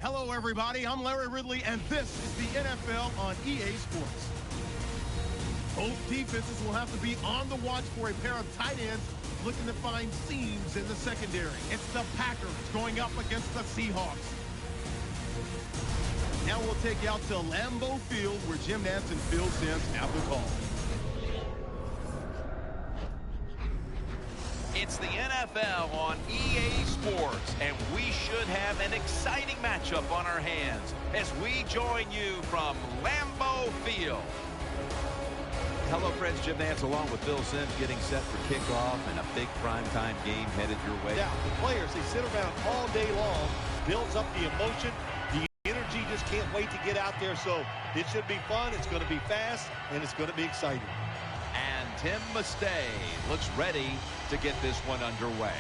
Hello, everybody. I'm Larry Ridley, and this is the NFL on EA Sports. Both defenses will have to be on the watch for a pair of tight ends looking to find seams in the secondary. It's the Packers going up against the Seahawks. Now we'll take you out to Lambeau Field, where Jim Nantz and Phil Simms have the call. It's the NFL on EA Sports, and we should have an exciting matchup on our hands as we join you from Lambeau Field. Hello, friends. Jim Nantz along with Phil Simms getting set for kickoff and a big primetime game headed your way. Yeah, the players, they sit around all day long, builds up the emotion. The energy just can't wait to get out there, so it should be fun. It's going to be fast, and it's going to be exciting. And Tim Mastay looks ready to get this one underway.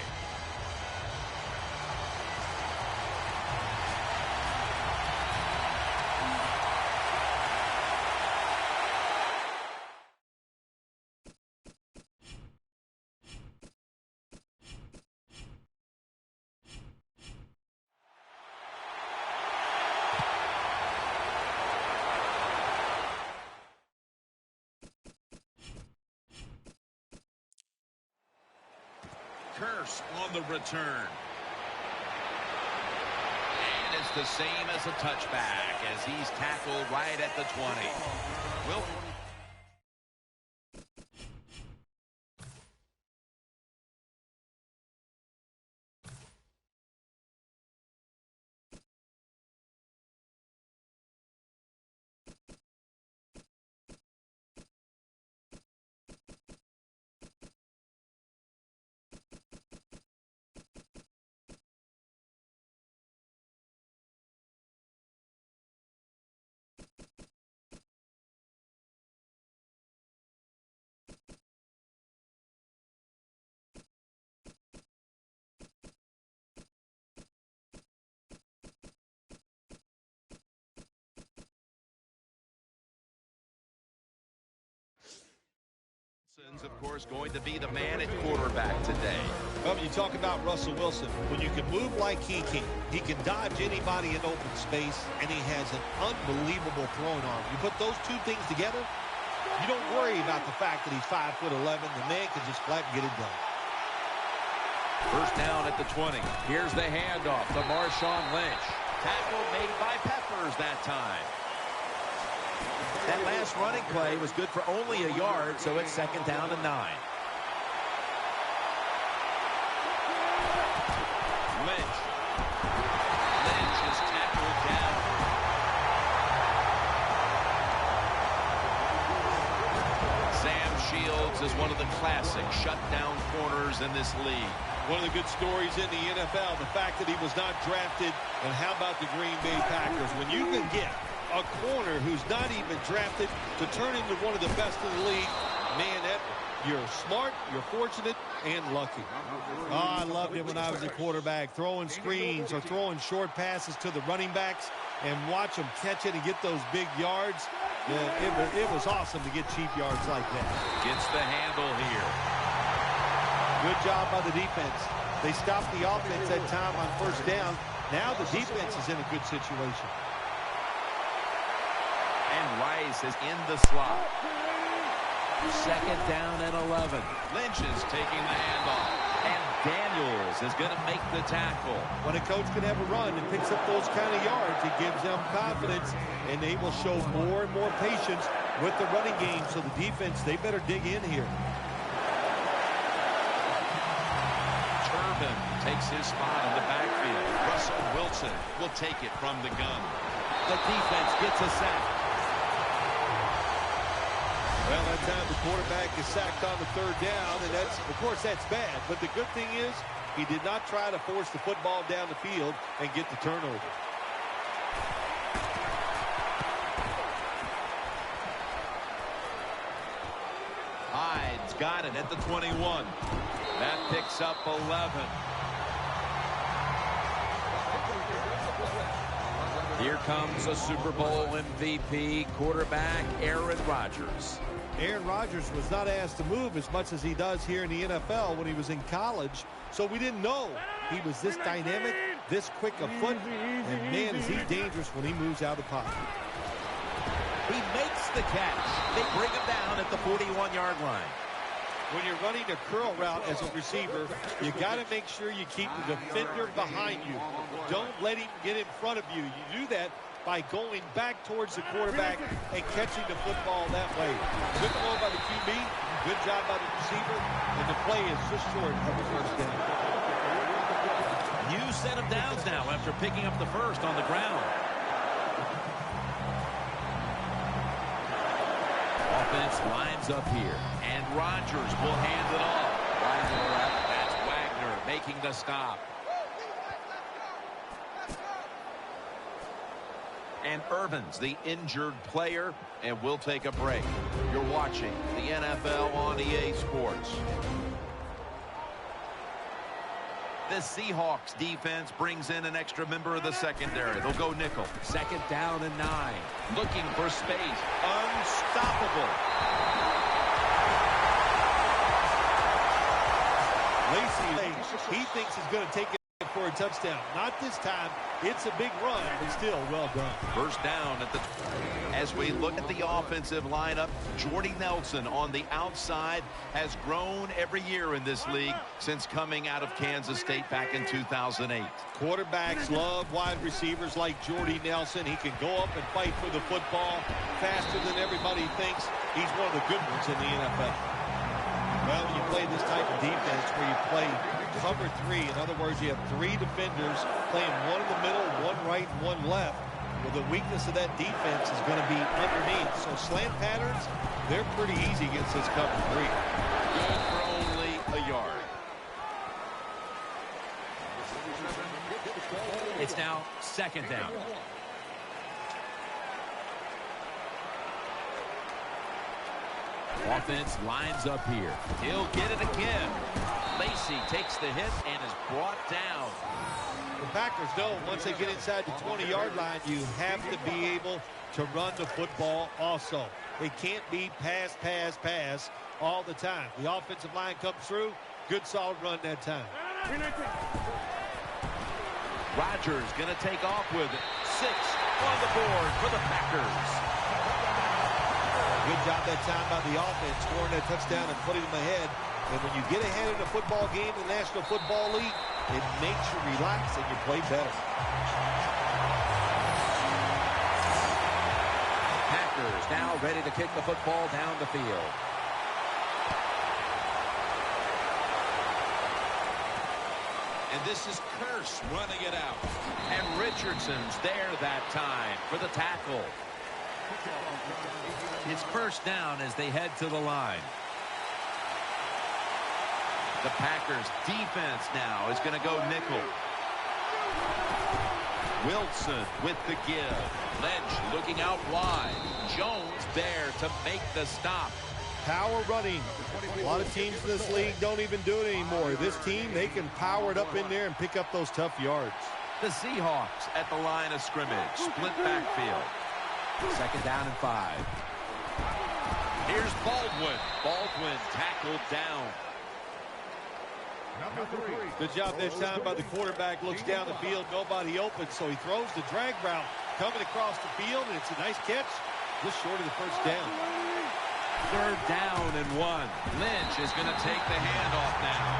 Curse on the return. And it's the same as a touchback as he's tackled right at the 20. Will. Of course, going to be the man at quarterback today. Well, you talk about Russell Wilson. When you can move like he can dodge anybody in open space, and he has an unbelievable throwing arm. You put those two things together, you don't worry about the fact that he's 5'11". The man can just flat get it done. First down at the 20. Here's the handoff to Marshawn Lynch. Tackle made by Peppers that time. That last running play was good for only a yard, so it's second down and 9. Lynch. Lynch is tackled down. Sam Shields is one of the classic shutdown corners in this league. One of the good stories in the NFL, the fact that he was not drafted, and how about the Green Bay Packers? When you can get a corner who's not even drafted to turn into one of the best in the league, man, you're smart, you're fortunate, and lucky. Oh, I loved it when I was a quarterback, throwing screens or throwing short passes to the running backs and watch them catch it and get those big yards. Yeah, it was awesome to get cheap yards like that. Gets the handle here. Good job by the defense. They stopped the offense that time on first down. Now the defense is in a good situation. And Rice is in the slot. Second down and 11. Lynch is taking the handoff. And Daniels is going to make the tackle. When a coach can have a run and picks up those kind of yards, it gives them confidence, and they will show more and more patience with the running game. So the defense, they better dig in here. Turbin takes his spot in the backfield. Russell Wilson will take it from the gun. The defense gets a sack. Well, that time the quarterback is sacked on the third down, and that's, of course, that's bad. But the good thing is he did not try to force the football down the field and get the turnover. Hyde's got it at the 21. That picks up 11. Here comes a Super Bowl MVP quarterback, Aaron Rodgers. Aaron Rodgers was not asked to move as much as he does here in the NFL when he was in college, so we didn't know he was this dynamic this quick of foot. And, man, is he dangerous when he moves out of the pocket. He makes the catch. They bring him down at the 41-yard line. When you're running a curl route as a receiver, you got to make sure you keep the defender behind you. Don't let him get in front of you. You do that by going back towards the quarterback and catching the football that way. Good throw by the QB, good job by the receiver, and the play is just short of the first down. New set of downs now after picking up the first on the ground. Offense lines up here, and Rodgers will hand it off. That's Wagner making the stop. And Irvin's the injured player, and we'll take a break. You're watching the NFL on EA Sports. The Seahawks defense brings in an extra member of the secondary. They'll go nickel. 2nd down and 9. Looking for space. Unstoppable. Lacy, he thinks he's going to take it for a touchdown. Not this time. It's a big run, but still well done. First down at the... As we look at the offensive lineup, Jordy Nelson on the outside has grown every year in this league since coming out of Kansas State back in 2008. Quarterbacks love wide receivers like Jordy Nelson. He can go up and fight for the football faster than everybody thinks. He's one of the good ones in the NFL. Well, when you play this type of defense where you play cover 3, in other words, you have 3 defenders playing one in the middle, one right, and one left. Well, the weakness of that defense is going to be underneath. So slant patterns, they're pretty easy against this cover 3. Good for only a yard. It's now 2nd down. Offense lines up here. He'll get it again. Lacy takes the hit and is brought down. The Packers know once they get inside the 20-yard line, you have to be able to run the football also. It can't be pass, pass, pass all the time. The offensive line comes through. Good, solid run that time. Rodgers going to take off with it. 6 on the board for the Packers. Good job that time by the offense, scoring that touchdown and putting them ahead. And when you get ahead in a football game in the National Football League, it makes you relax and you play better. Packers now ready to kick the football down the field. And this is Curse running it out. And Richardson's there that time for the tackle. It's first down as they head to the line. The Packers defense now is going to go nickel. Wilson with the give. Lynch looking out wide. Jones there to make the stop. Power running. A lot of teams in this league don't even do it anymore. This team, they can power it up in there and pick up those tough yards. The Seahawks at the line of scrimmage. Split backfield. 2nd down and 5. Here's Baldwin. Baldwin tackled down. Good job that time by the quarterback. Looks down the field, nobody open, so he throws the drag route coming across the field, and it's a nice catch, just short of the first down. 3rd down and 1. Lynch is going to take the handoff now.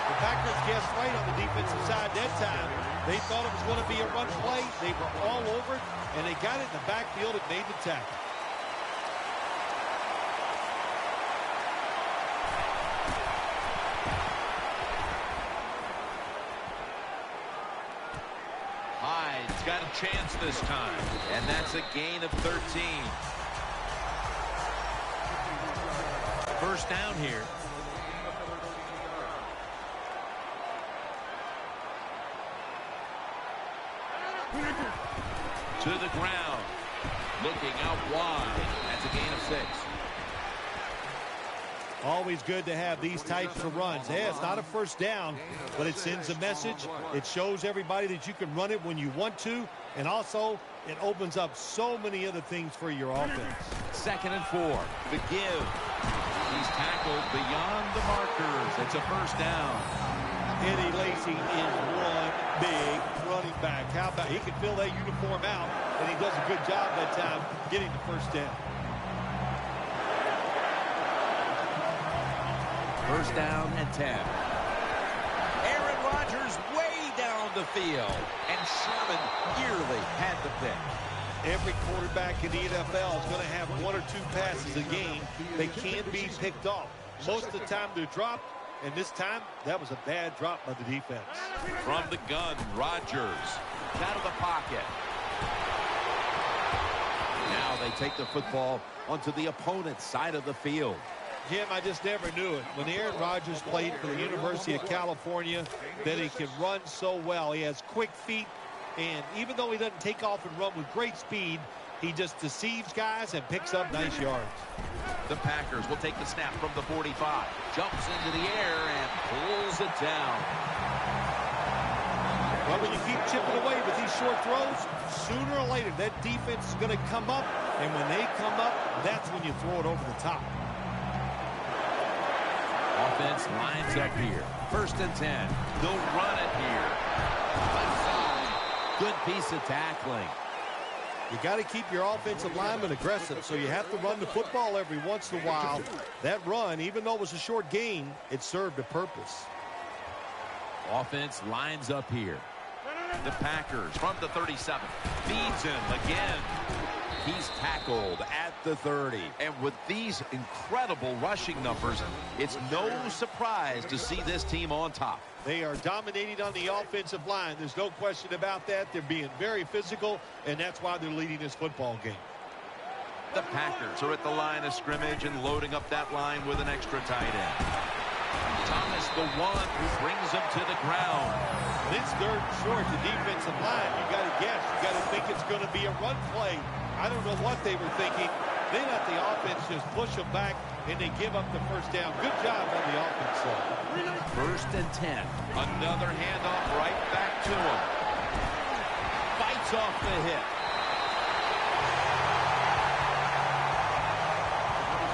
The Packers guessed right on the defensive side that time. They thought it was going to be a run play. They were all over it, and they got it in the backfield and made the tackle. Hyde's got a chance this time, and that's a gain of 13. First down here. To the ground. Looking out wide. That's a gain of 6. Always good to have these types of runs. Yeah, it's not a first down, but it sends a message. It shows everybody that you can run it when you want to, and also it opens up so many other things for your offense. 2nd and 4. The give. He's tackled beyond the markers. It's a first down. Eddie Lacy is one big running back. How about he can fill that uniform out, and he does a good job that time getting the first down. First down and 10. Aaron Rodgers way down the field, and Sherman nearly had the pick. Every quarterback in the NFL is going to have one or two passes a game that can't be picked off. Most of the time they're dropped, and this time that was a bad drop by the defense. From the gun, Rodgers out of the pocket. Now they take the football onto the opponent's side of the field. Jim, I just never knew it. When Aaron Rodgers played for the University of California, that he can run so well. He has quick feet, and even though he doesn't take off and run with great speed, he just deceives guys and picks up nice yards. The Packers will take the snap from the 45. Jumps into the air and pulls it down. Well, when you keep chipping away with these short throws, sooner or later that defense is going to come up, and when they come up, that's when you throw it over the top. Offense lines up here. First and 10. They'll run it here. Left side. Good piece of tackling. You got to keep your offensive lineman aggressive, so you have to run the football every once in a while. That run, even though it was a short gain, it served a purpose. Offense lines up here. The Packers from the 37. Feeds him again. He's tackled at the 30. And with these incredible rushing numbers, it's no surprise to see this team on top. They are dominating on the offensive line. There's no question about that. They're being very physical, and that's why they're leading this football game. The Packers are at the line of scrimmage and loading up that line with an extra tight end. Thomas, the one who brings him to the ground. This third and short, the defensive line, you got to guess. You got to think it's going to be a run play. I don't know what they were thinking. They let the offense just push them back, and they give up the first down. Good job on the offense side. First and 10. Another handoff right back to him. Fights off the hit.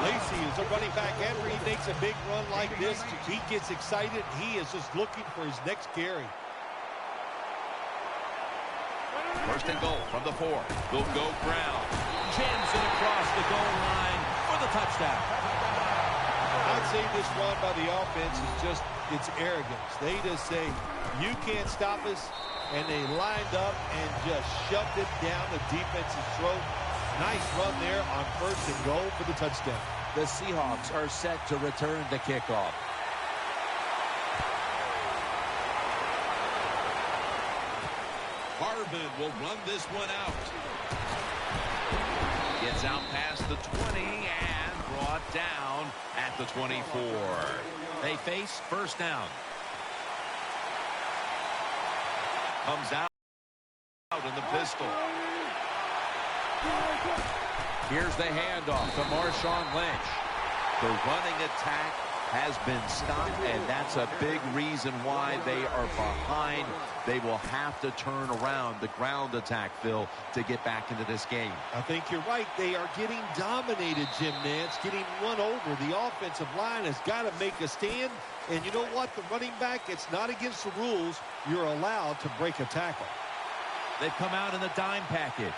Lacy is a running back. After he makes a big run like this, he gets excited. He is just looking for his next carry. First and goal from the 4. They'll go ground. Jams it across the goal line for the touchdown. I'd say this run by the offense is just, it's arrogance. They just say, you can't stop us, and they lined up and just shoved it down the defense's throat. Nice run there on first and goal for the touchdown. The Seahawks are set to return the kickoff. Harvin will run this one out. Gets out past the 20 and brought down at the 24. They face first down. Comes out in the pistol. Here's the handoff to Marshawn Lynch. The running attack has been stopped, and that's a big reason why they are behind. They will have to turn around the ground attack, Phil, to get back into this game. I think you're right. They are getting dominated, Jim Nantz, getting run over. The offensive line has got to make a stand. And you know what? The running back, it's not against the rules. You're allowed to break a tackle. They've come out in the dime package.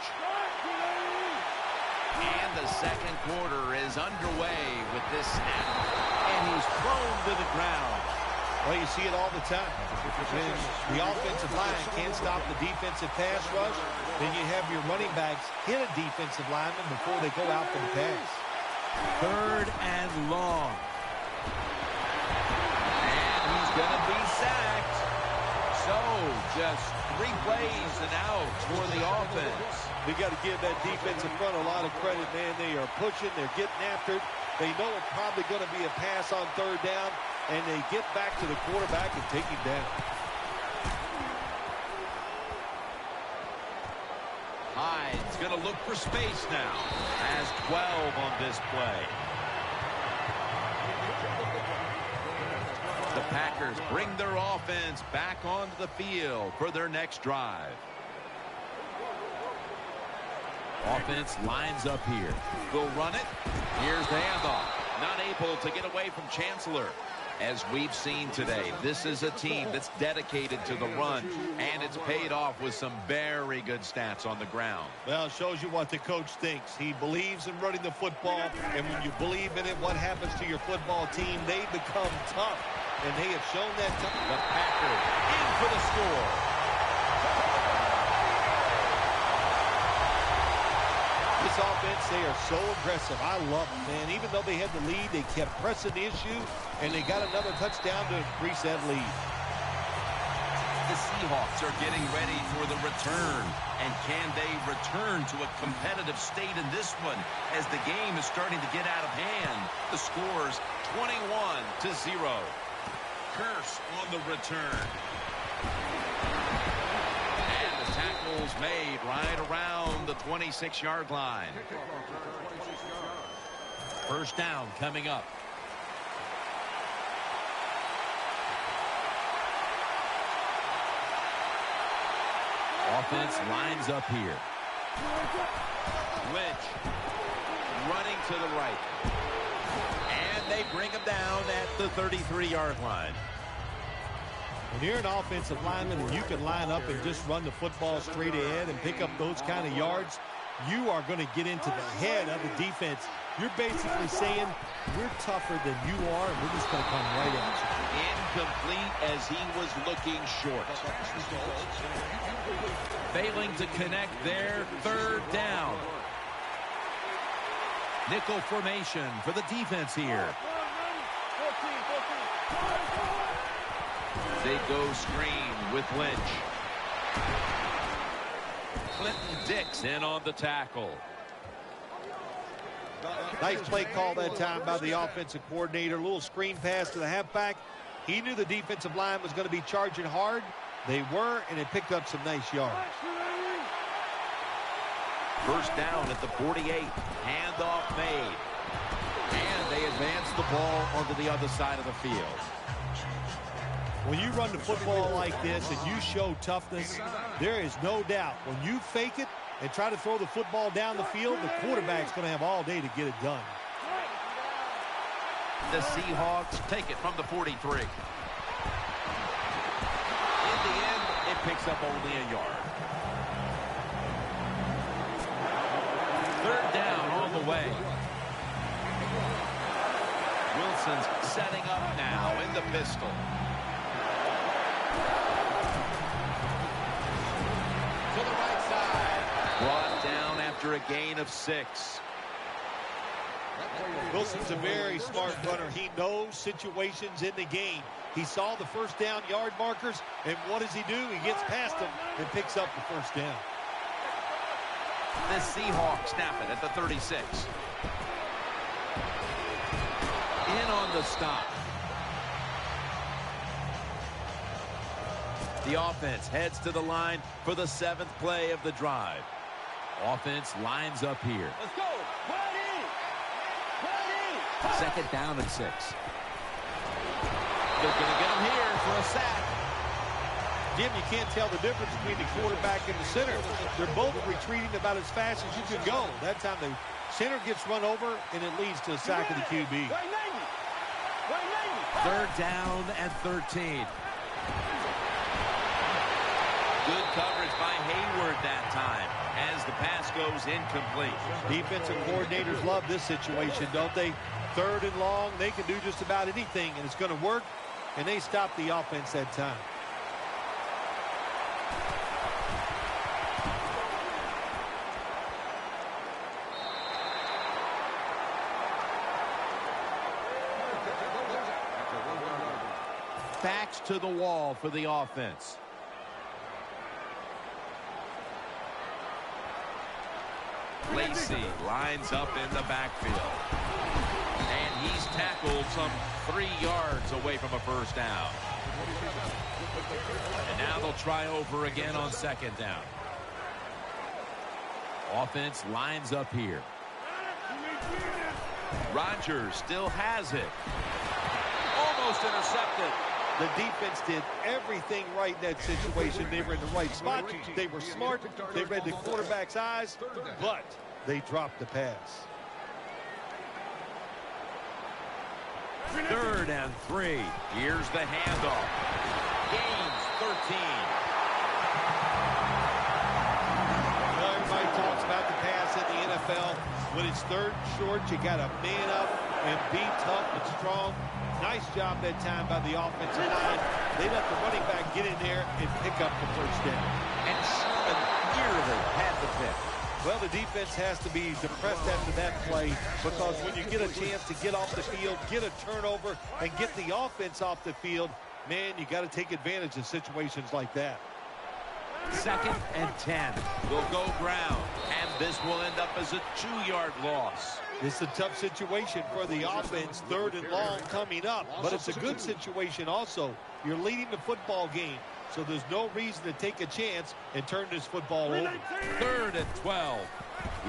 And the second quarter is underway with this snap. And he's thrown to the ground. Well, you see it all the time. When the offensive line can't stop the defensive pass rush, then you have your running backs hit a defensive lineman before they go out for the pass. Third and long. And he's going to be sacked. So, just 3 plays and out for the offense. We got to give that defensive front a lot of credit, man. They are pushing. They're getting after it. They know it's probably going to be a pass on third down, and they get back to the quarterback and take him down. Hyde's going to look for space now. Has 12 on this play. The Packers bring their offense back onto the field for their next drive. Offense lines up here. They'll run it. Here's the handoff. Not able to get away from Chancellor. As we've seen today, this is a team that's dedicated to the run, and it's paid off with some very good stats on the ground. Well, it shows you what the coach thinks. He believes in running the football, and when you believe in it, what happens to your football team? They become tough, and they have shown that. The Packers in for the score. This offense, they are so aggressive. I love it, man. Even though they had the lead, they kept pressing the issue, and they got another touchdown to increase that lead. The Seahawks are getting ready for the return. And can they return to a competitive state in this one as the game is starting to get out of hand? The score's 21-0. Curse on the return. Tackles made right around the 26-yard line. First down coming up. Offense lines up here. Lynch running to the right. And they bring him down at the 33-yard line. When you're an offensive lineman and you can line up and just run the football straight ahead and pick up those kind of yards, you are going to get into the head of the defense. You're basically saying, we're tougher than you are, and we're just going to come right at you. Incomplete as he was looking short. Failing to connect there, third down. Nickel formation for the defense here. They go screen with Lynch. Clinton Dix in on the tackle. Nice play call that time by the offensive coordinator. A little screen pass to the halfback. He knew the defensive line was going to be charging hard. They were, and it picked up some nice yards. First down at the 48. Handoff made. And they advance the ball onto the other side of the field. When you run the football like this and you show toughness, there is no doubt. When you fake it and try to throw the football down the field, the quarterback's going to have all day to get it done. The Seahawks take it from the 43. In the end, it picks up only a yard. Third down on the way. Wilson's setting up now in the pistol. To the right side. Brought down after a gain of 6. Wilson's a very smart runner. He knows situations in the game. He saw the first down yard markers, and what does he do? He gets past them and picks up the first down. The Seahawks snap it at the 36. In on the stop. The offense heads to the line for the 7th play of the drive. Offense lines up here. Let's go. Ready. Ready. Second down and 6. They're going to get him here for a sack. Jim, you can't tell the difference between the quarterback and the center. They're both retreating about as fast as you can go. That time the center gets run over, and it leads to a sack of the QB. Third down and 13. Good coverage by Hayward that time as the pass goes incomplete. Defensive coordinators love this situation, don't they? Third and long, they can do just about anything, and it's going to work, and they stop the offense that time. Backs to the wall for the offense. Lacey lines up in the backfield. And he's tackled some 3 yards away from a first down. And now they'll try over again on second down. Offense lines up here. Rodgers still has it. Almost intercepted. The defense did everything right in that situation. They were in the right spot. They were smart. They read the quarterback's eyes, but they dropped the pass. 3rd and 3. Here's the handoff. Gains 13. Well, everybody talks about the pass in the NFL. When it's 3rd and short, you got to man up and be tough and strong. Nice job that time by the offensive line. They let the running back get in there and pick up the first down. And Sherman nearly had the pick. Well, the defense has to be depressed after that play, because when you get a chance to get off the field, get a turnover, and get the offense off the field, man, you got to take advantage of situations like that. 2nd and 10. They'll go ground, and this will end up as a 2-yard loss. It's a tough situation for the offense, 3rd and long coming up, but it's a good situation also. You're leading the football game, so there's no reason to take a chance and turn this football over. 3rd and 12.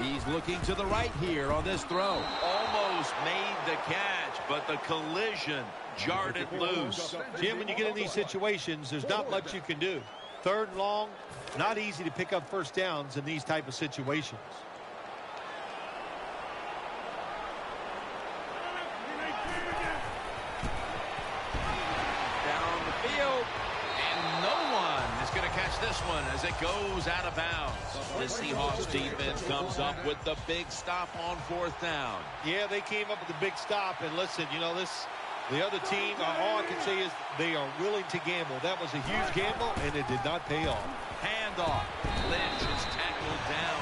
He's looking to the right here on this throw. Almost made the catch, but the collision jarred it loose. Jim, when you get in these situations, there's not much you can do. 3rd and long, not easy to pick up first downs in these type of situations. Down the field, and no one is going to catch this one as it goes out of bounds. The Seahawks defense comes up with the big stop on 4th down. Yeah, they came up with a big stop, and listen, you know, the other team, all I can say is they are willing to gamble. That was a huge gamble, and it did not pay off. Handoff. Lynch is tackled down.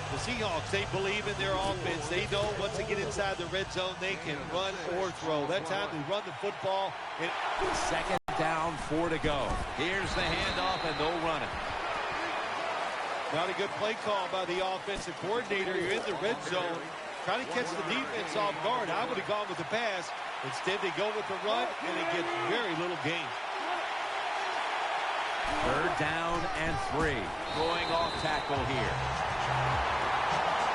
The Seahawks, they believe in their offense. They know once they get inside the red zone, they can run or throw. That time they run the football. And 2nd down, 4 to go. Here's the handoff, and they'll run it. Not a good play call by the offensive coordinator. You're in the red zone, trying to catch the defense off guard. I would have gone with the pass. Instead, they go with the run, and it gets very little gain. 3rd down and 3. Going off tackle here.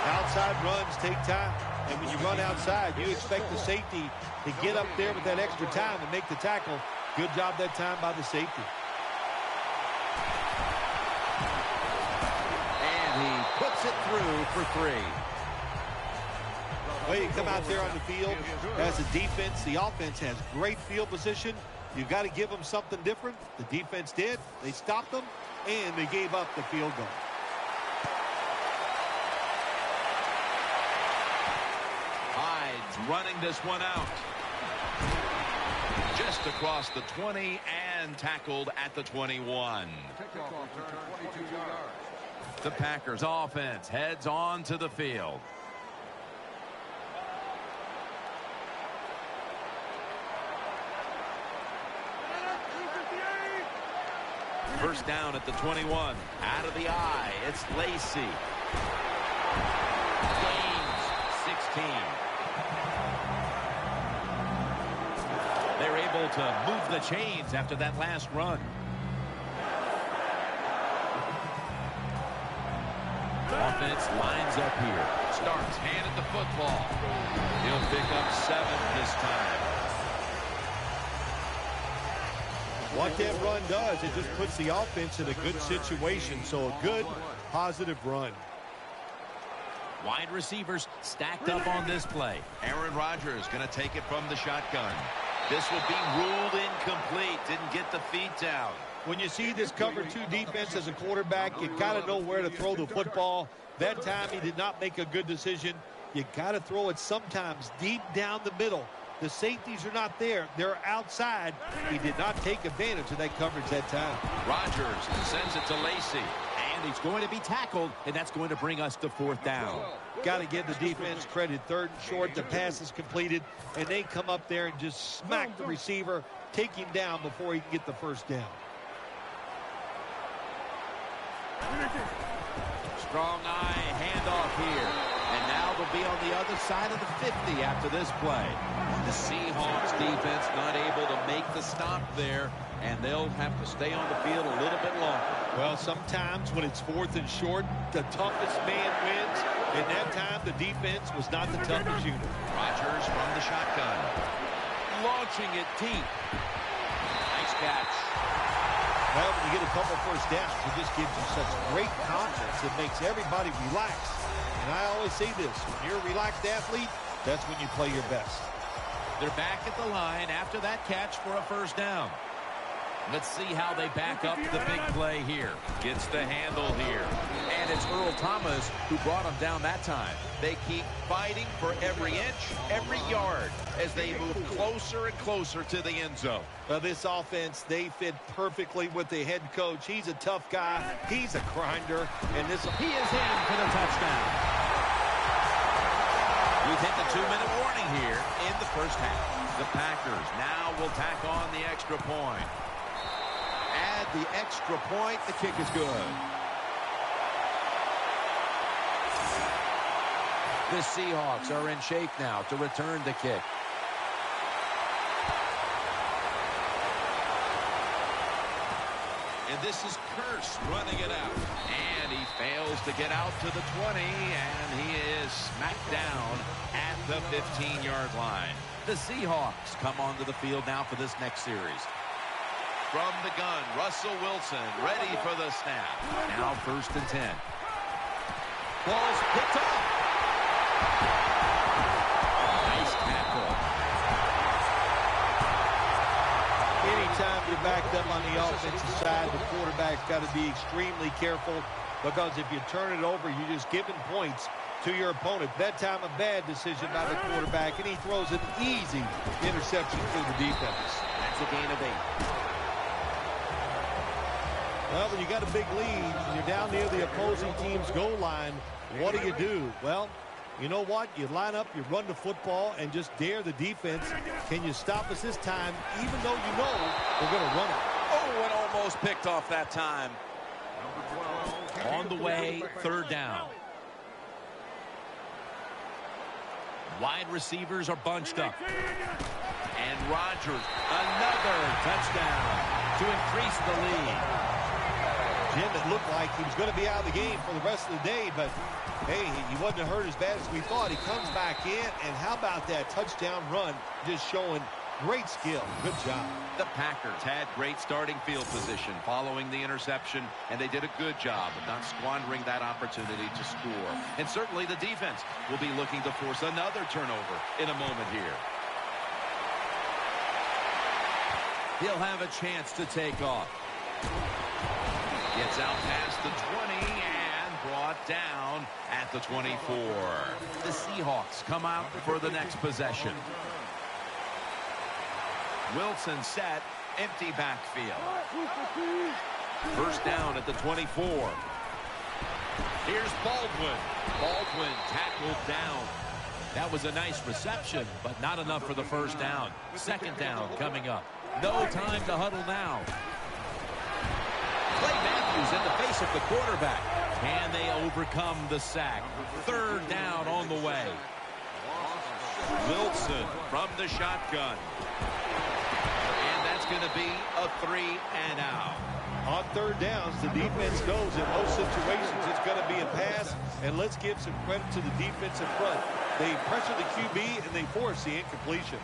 Outside runs take time, and when you run outside, you expect the safety to get up there with that extra time and make the tackle. Good job that time by the safety. And he puts it through for 3. Way to come out there on the field as a defense. The offense has great field position. You've got to give them something different. The defense did. They stopped them, and they gave up the field goal. Hyde's running this one out. Just across the 20 and tackled at the 21. The Packers offense heads on to the field. First down at the 21. Out of the eye, it's Lacy. Gains 16. They're able to move the chains after that last run. Offense lines up here. Starks handed the football. He'll pick up 7 this time. What that run does, it just puts the offense in a good situation. So a good, positive run. Wide receivers stacked up on this play. Aaron Rodgers going to take it from the shotgun. This will be ruled incomplete. Didn't get the feet down. When you see this cover 2 defense as a quarterback, you got to know where to throw the football. That time he did not make a good decision. You got to throw it sometimes deep down the middle. The safeties are not there. They're outside. He did not take advantage of that coverage that time. Rodgers sends it to Lacy. And he's going to be tackled, and that's going to bring us to 4th down. Got to give the defense credit. 3rd and short, the pass is completed, and they come up there and just smack the receiver, take him down before he can get the first down. Strong eye handoff here. And now they'll be on the other side of the 50 after this play. The Seahawks defense not able to make the stop there, and they'll have to stay on the field a little bit longer. Well, sometimes when it's 4th and short, the toughest man wins. And that time, the defense was not the toughest unit. Rodgers from the shotgun. Launching it deep. Nice catch. Well, when you get a couple first downs, it just gives you such great confidence. It makes everybody relax. And I always say this, when you're a relaxed athlete, that's when you play your best. They're back at the line after that catch for a first down. Let's see how they back up the big play here. Gets the handle here. And it's Earl Thomas who brought him down that time. They keep fighting for every inch, every yard as they move closer and closer to the end zone. This offense, they fit perfectly with the head coach. He's a tough guy. He's a grinder. And this, he is in for the touchdown. We've hit the 2-minute warning here in the first half. The Packers now will tack on the extra point. Add the extra point. The kick is good. The Seahawks are in shape now to return the kick. And this is Curse running it out. And he fails to get out to the 20, and he is smacked down at the 15-yard line. The Seahawks come onto the field now for this next series. From the gun, Russell Wilson ready for the snap. Now 1st and 10. Ball's picked up. Nice tackle. anytime you're backed up on the offensive side, the quarterback's got to be extremely careful, because if you turn it over, you're just giving points to your opponent. That time, a bad decision by the quarterback, and he throws an easy interception to the defense. That's a gain of 8. Well, when you got a big lead and you're down near the opposing team's goal line, what do? Well, you know what? You line up, you run the football, and just dare the defense. Can you stop us this time, even though you know we're going to run it? Oh, and almost picked off that time. On the way, 3rd down. Wide receivers are bunched up. And Rodgers, another touchdown to increase the lead. Jim, it looked like he was going to be out of the game for the rest of the day, but hey, he wasn't hurt as bad as we thought. He comes back in, and how about that touchdown run? Just showing great skill. Good job. The Packers had great starting field position following the interception, and they did a good job of not squandering that opportunity to score. And certainly the defense will be looking to force another turnover in a moment here. He'll have a chance to take off. Gets out past the 20 and brought down at the 24. The Seahawks come out for the next possession. Wilson set, empty backfield. 1st down at the 24. Here's Baldwin. Baldwin tackled down. That was a nice reception, but not enough for the 1st down. 2nd down coming up. No time to huddle now. Clay Matthews in the face of the quarterback. Can they overcome the sack? 3rd down on the way. Wilson from the shotgun. And that's going to be a 3-and-out. On 3rd downs, the defense knows in most situations it's going to be a pass, and let's give some credit to the defensive front. They pressure the QB, and they force the incompletion.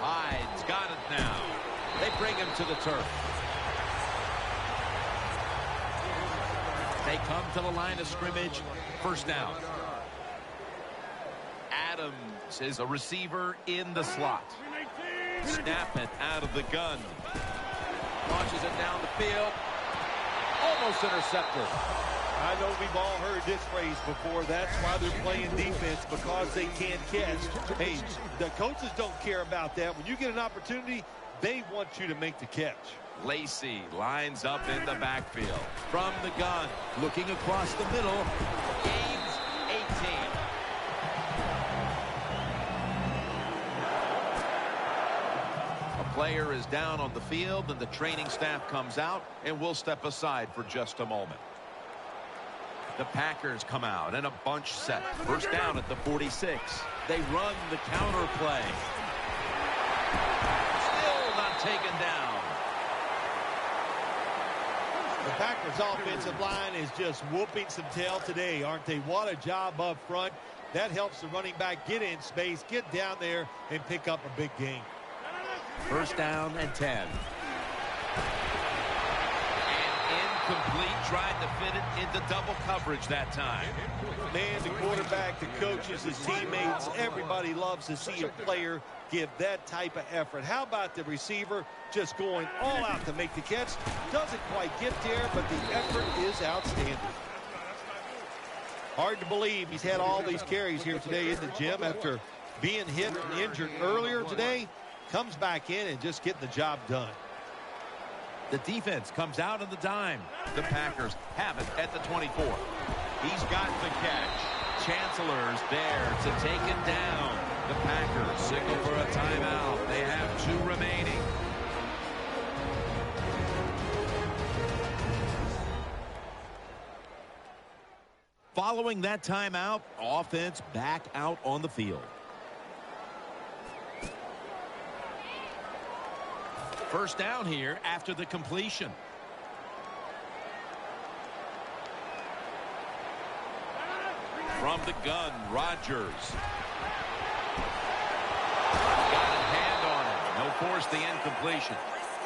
Hyde's got it now. They bring him to the turf. They come to the line of scrimmage. 1st down. Adams is a receiver in the slot. Snap it out of the gun. Launches it down the field. Almost intercepted. I know we've all heard this phrase before. That's why they're playing defense, because they can't catch. Hey, the coaches don't care about that. When you get an opportunity, they want you to make the catch. Lacey lines up in the backfield. From the gun, looking across the middle. Gains 18. A player is down on the field, and the training staff comes out, and we'll step aside for just a moment. The Packers come out in a bunch set. 1st down at the 46. They run the counter play. Still not taken down. The Packers' offensive line is just whooping some tail today, aren't they? What a job up front. That helps the running back get in space, get down there, and pick up a big gain. 1st down and 10. And Incomplete, tried to fit it into double coverage that time. Man, the quarterback, the coaches, his teammates, everybody loves to see a player give that type of effort. How about the receiver just going all out to make the catch? Doesn't quite get there, but the effort is outstanding. Hard to believe he's had all these carries here today in the gym after being hit and injured earlier today. Comes back in and just getting the job done. The defense comes out of the dime. The Packers have it at the 24. He's got the catch. Chancellor's there to take it down. The Packers signal for a timeout. They have 2 remaining. Following that timeout, offense back out on the field. First down here after the completion. From the gun, Rodgers. Got a hand on it. No force the incompletion.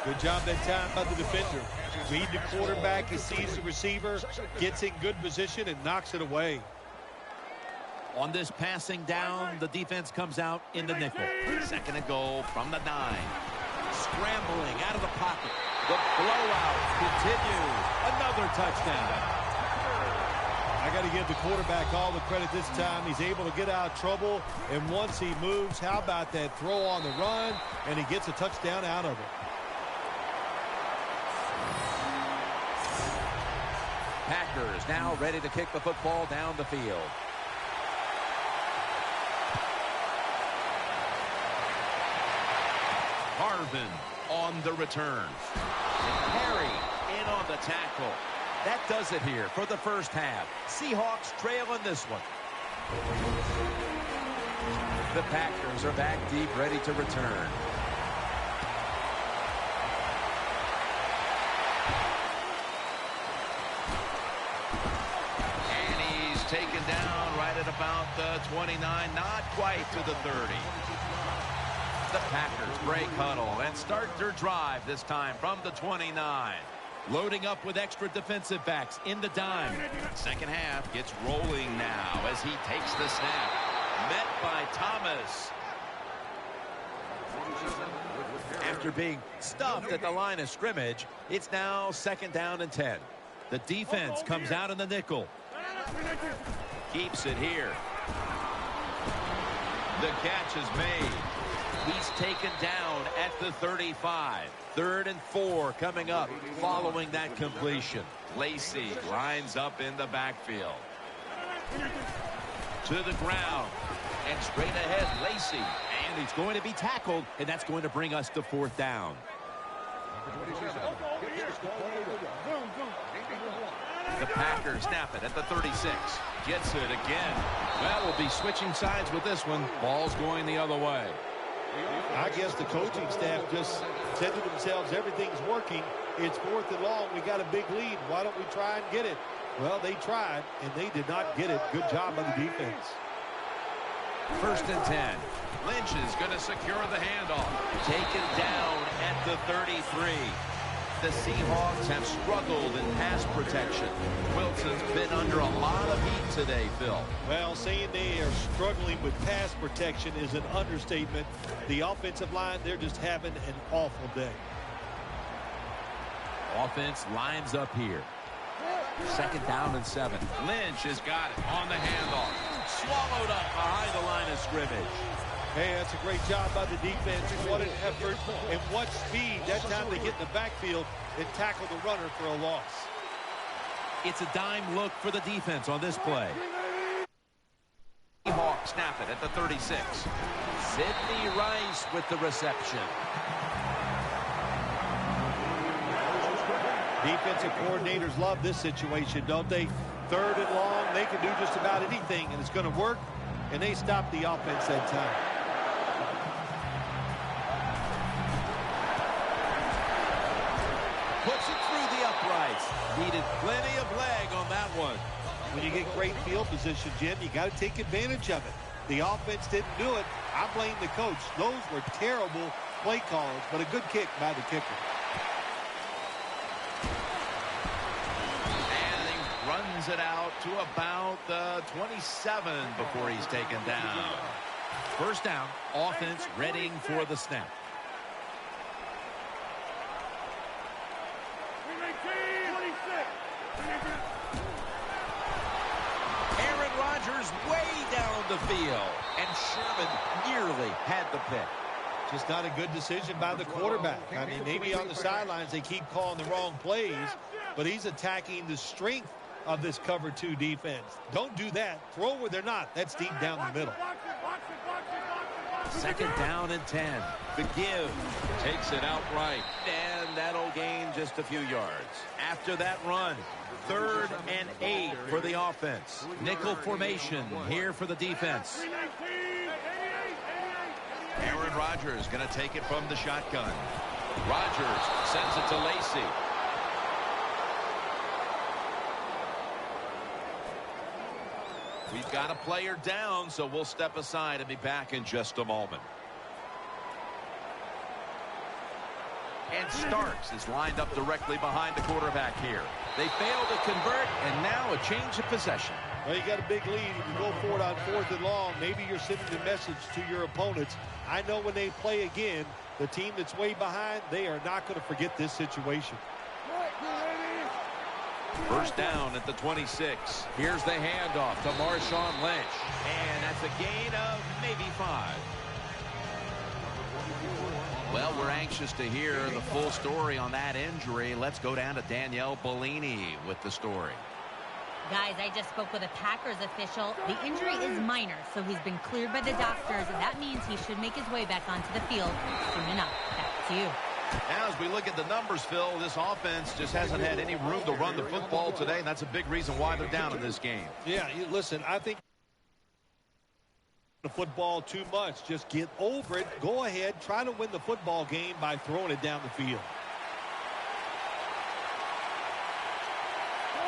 Good job that time by the defender. Read the quarterback. He sees the receiver, gets in good position, and knocks it away. On this passing down, the defense comes out in the nickel. 2nd and goal from the 9. Scrambling out of the pocket. The blowout continues. Another touchdown. I got to give the quarterback all the credit this time. He's able to get out of trouble, and once he moves, how about that throw on the run, and he gets a touchdown out of it. Packers now ready to kick the football down the field. Harvin on the return. Perry in on the tackle. That does it here for the first half. Seahawks trail in this one. The Packers are back deep, ready to return. And he's taken down right at about the 29, not quite to the 30. The Packers break huddle and start their drive this time from the 29. Loading up with extra defensive backs in the dime. Second half gets rolling now as he takes the snap. Met by Thomas. After being stuffed at the line of scrimmage, it's now 2nd down and 10. The defense comes out in the nickel. Keeps it here. The catch is made. He's taken down at the 35. 3rd and 4 coming up following that completion. Lacey lines up in the backfield. To the ground. And straight ahead, Lacey. And he's going to be tackled, and that's going to bring us to 4th down. The Packers snap it at the 36. Gets it again. Well, we'll be switching sides with this one. Ball's going the other way. I guess the coaching staff just said to themselves, everything's working. It's 4th and long. We got a big lead. Why don't we try and get it? Well, they tried, and they did not get it. Good job by the defense. 1st and 10. Lynch is going to secure the handoff. Taken down at the 33. The Seahawks have struggled in pass protection. Wilson's been under a lot of heat today, Phil. Well, saying they are struggling with pass protection is an understatement. The offensive line, they're just having an awful day. Offense lines up here. 2nd down and 7. Lynch has got it on the handoff. Swallowed up behind the line of scrimmage. Hey, that's a great job by the defense. What an effort and what speed. That time they get in the backfield and tackle the runner for a loss. It's a dime look for the defense on this play. Seahawks snap it at the 36. Sidney Rice with the reception. Defensive coordinators love this situation, don't they? 3rd and long, they can do just about anything, and it's going to work, and they stop the offense that time. Puts it through the uprights. Needed plenty of leg on that one. When you get great field position, Jim, you got to take advantage of it. The offense didn't do it. I blame the coach. Those were terrible play calls, but a good kick by the kicker. it out to about the 27 before he's taken down. First down, offense readying for the snap. Aaron Rodgers way down the field, and Sherman nearly had the pick. Just not a good decision by the quarterback. I mean, maybe on the sidelines they keep calling the wrong plays, but he's attacking the strength of this cover 2 defense. Don't do that. Throw where they're not. That's deep down the middle. Second down and 10. The give takes it outright, and that'll gain just a few yards. After that run, 3rd and 8 for the offense. Nickel formation here for the defense. Aaron Rodgers going to take it from the shotgun. Rodgers sends it to Lacy. We've got a player down, so we'll step aside and be back in just a moment. And Starks is lined up directly behind the quarterback here. They fail to convert, and now a change of possession. Well, you got a big lead. If you go for it on 4th and long, maybe you're sending a message to your opponents. I know when they play again, the team that's way behind, they are not going to forget this situation. First down at the 26. Here's the handoff to Marshawn Lynch. And that's a gain of maybe 5. Well, we're anxious to hear the full story on that injury. Let's go down to Danielle Bellini with the story. Guys, I just spoke with a Packers official. The injury is minor, so he's been cleared by the doctors. That means he should make his way back onto the field soon enough. Back to you. Now, as we look at the numbers, Phil, this offense just hasn't had any room to run the football today, and that's a big reason why they're down in this game. Yeah, listen, I think the football too much. Just get over it. Go ahead. Try to win the football game by throwing it down the field.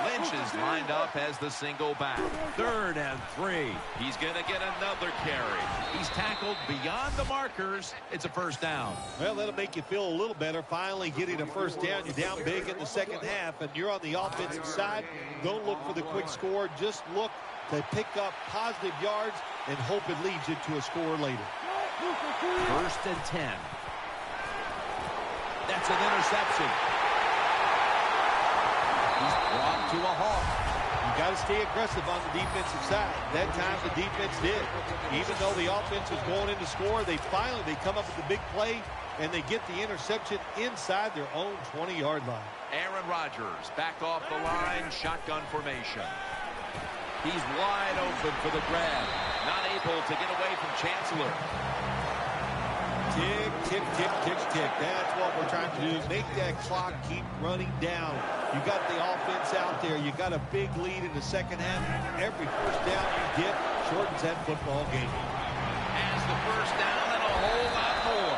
Lynch is lined up as the single back. 3rd and 3. He's going to get another carry. He's tackled beyond the markers. It's a first down. Well, that'll make you feel a little better. Finally getting a first down. You're down big in the second half, and you're on the offensive side. Don't look for the quick score. Just look to pick up positive yards and hope it leads you to a score later. 1st and 10. That's an interception. He's brought to a halt. You got to stay aggressive on the defensive side. That time the defense did. Even though the offense was going in to score, they come up with the big play, and they get the interception inside their own 20-yard line. Aaron Rodgers back off the line, shotgun formation. He's wide open for the grab. Not able to get away from Chancellor. Tick, tick, tick, tick, tick. That's what we're trying to do. Make that clock keep running down. You got the offense out there. You got a big lead in the second half. Every first down you get shortens that football game. As the first down and a whole lot more.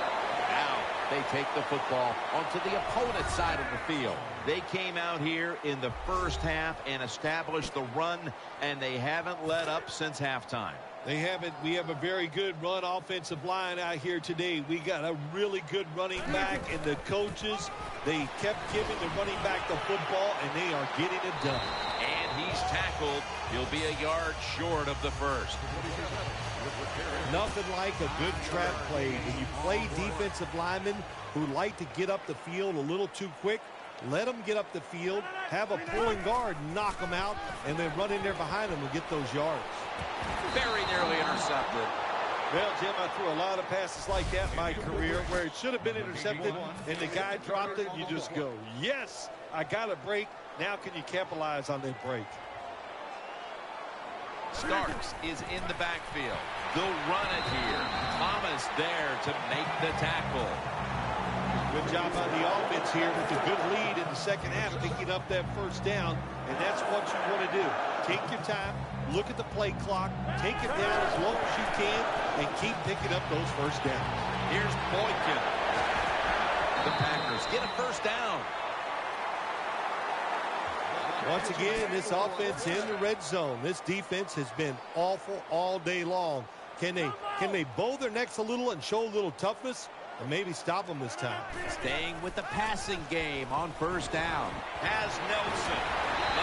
Now they take the football onto the opponent's side of the field. They came out here in the first half and established the run, and they haven't let up since halftime. They haven't. We have a very good run offensive line out here today. We got a really good running back, and the coaches, they kept giving the running back the football, and they are getting it done. And he's tackled. He'll be a yard short of the first. Nothing like a good trap play. When you play defensive linemen who like to get up the field a little too quick, let them get up the field, have a pulling guard, knock them out, and then run in there behind them and get those yards. Very nearly intercepted. Well, Jim, I threw a lot of passes like that in my career where it should have been intercepted, and the guy dropped it, and you just go, yes, I got a break. Now can you capitalize on that break? Starks is in the backfield. They'll run it here. Thomas there to make the tackle. Good job on the offense here with a good lead in the second half, picking up that first down, and that's what you want to do. Take your time, look at the play clock, take it down as low as you can, and keep picking up those first downs. Here's Boykin. The Packers get a first down. Once again, this offense in the red zone. This defense has been awful all day long. Can they bow their necks a little and show a little toughness? And maybe stop them this time. Staying with the passing game on first down. Has Nelson.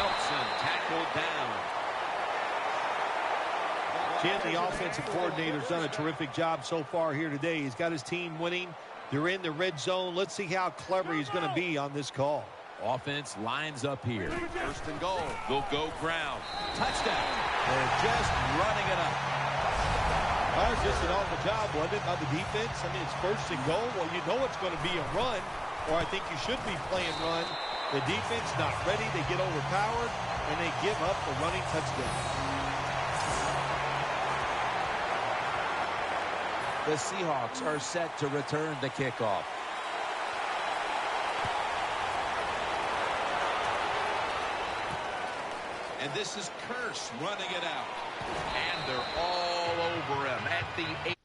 Nelson tackled down. Jim, the offensive coordinator's done a terrific job so far here today. He's got his team winning. They're in the red zone. Let's see how clever he's going to be on this call. Offense lines up here. First and goal. They'll go ground. Touchdown. They're just running it up. That was just an awful job, wasn't it, by the defense? I mean, it's first and goal. Well, you know it's going to be a run, or I think you should be playing run. The defense not ready. They get overpowered, and they give up the running touchdown. The Seahawks are set to return the kickoff. And this is Curse running it out. And they're all over him at the 8.